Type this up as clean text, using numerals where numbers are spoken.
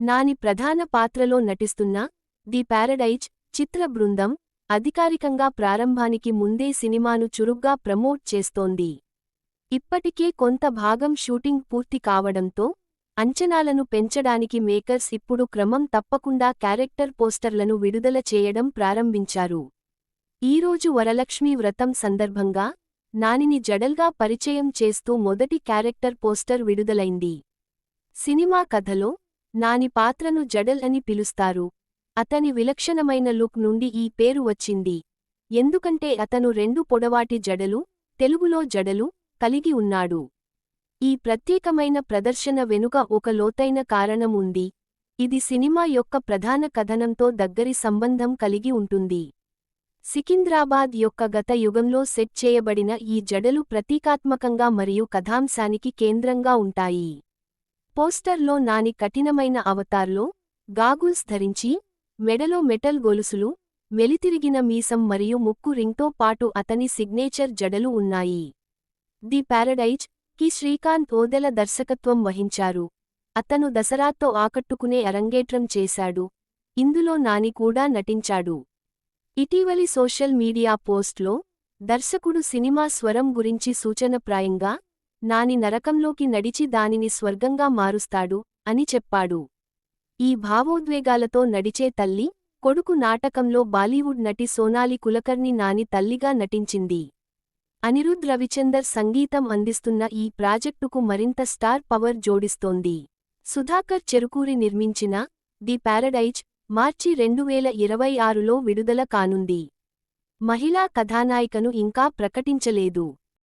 నాని ప్రధాన పాత్రలో నటిస్తున్న ది ప్యారడైజ్ చిత్ర బృందం అధికారికంగా ప్రారంభానికి ముందే సినిమాను చురుగ్గా ప్రమోట్ చేస్తోంది. ఇప్పటికే కొంత భాగం షూటింగ్ పూర్తి కావడంతో అంచనాలను పెంచడానికి మేకర్స్ ఇప్పుడు క్రమం తప్పకుండా క్యారెక్టర్ పోస్టర్లను విడుదల చేయడం ప్రారంభించారు. ఈరోజు వరలక్ష్మీ వ్రతం సందర్భంగా నానిని జడల్గా పరిచయం చేస్తూ మొదటి క్యారెక్టర్ పోస్టర్ విడుదలైంది. సినిమా కథలో నాని పాత్రను జడల్ అని పిలుస్తారు. అతని విలక్షణమైన లుక్ నుండి ఈ పేరు వచ్చింది. ఎందుకంటే అతను రెండు పొడవాటి జడలు, తెలుగులో జడలు, కలిగి ఉన్నాడు. ఈ ప్రత్యేకమైన ప్రదర్శన వెనుక ఒక లోతైన కారణం ఉంది. ఇది సినిమా యొక్క ప్రధాన కథనంతో దగ్గరి సంబంధం కలిగి ఉంటుంది. సికింద్రాబాద్ యొక్క గత యుగంలో సెట్ చేయబడిన ఈ జడలు ప్రతీకాత్మకంగా మరియు కథాంశానికి కేంద్రంగా ఉంటాయి. పోస్టర్లో నాని కఠినమైన అవతార్లో గాగుల్స్ ధరించి, మెడలో మెటల్ గొలుసులు, మెలితిరిగిన మీసం మరియు ముక్కు రింగ్తో పాటు అతని సిగ్నేచర్ జడలు ఉన్నాయి. ది ప్యారడైజ్ కి శ్రీకాంత్ ఓదెల దర్శకత్వం వహించారు. అతను దసరాతో ఆకట్టుకునే అరంగేట్రం చేశాడు. ఇందులో నాని కూడా నటించాడు. ఇటీవలి సోషల్ మీడియా పోస్ట్లో దర్శకుడు సినిమా స్వరం గురించి సూచనప్రాయంగా నాని నరకంలోకి నడిచి దానిని స్వర్గంగా మారుస్తాడు అని చెప్పాడు. ఈ భావోద్వేగాలతో నడిచే తల్లి, కొడుకు నాటకంలో బాలీవుడ్ నటి సోనాలి కులకర్ణి నాని తల్లిగా నటించింది. అనిరుద్ రవిచందర్ సంగీతం అందిస్తున్న ఈ ప్రాజెక్టుకు మరింత స్టార్ పవర్ జోడిస్తోంది. సుధాకర్ చెరుకూరి నిర్మించిన ది ప్యారడైజ్ మార్చి 2026లో విడుదల కానుంది. మహిళా కథానాయికను ఇంకా ప్రకటించలేదు.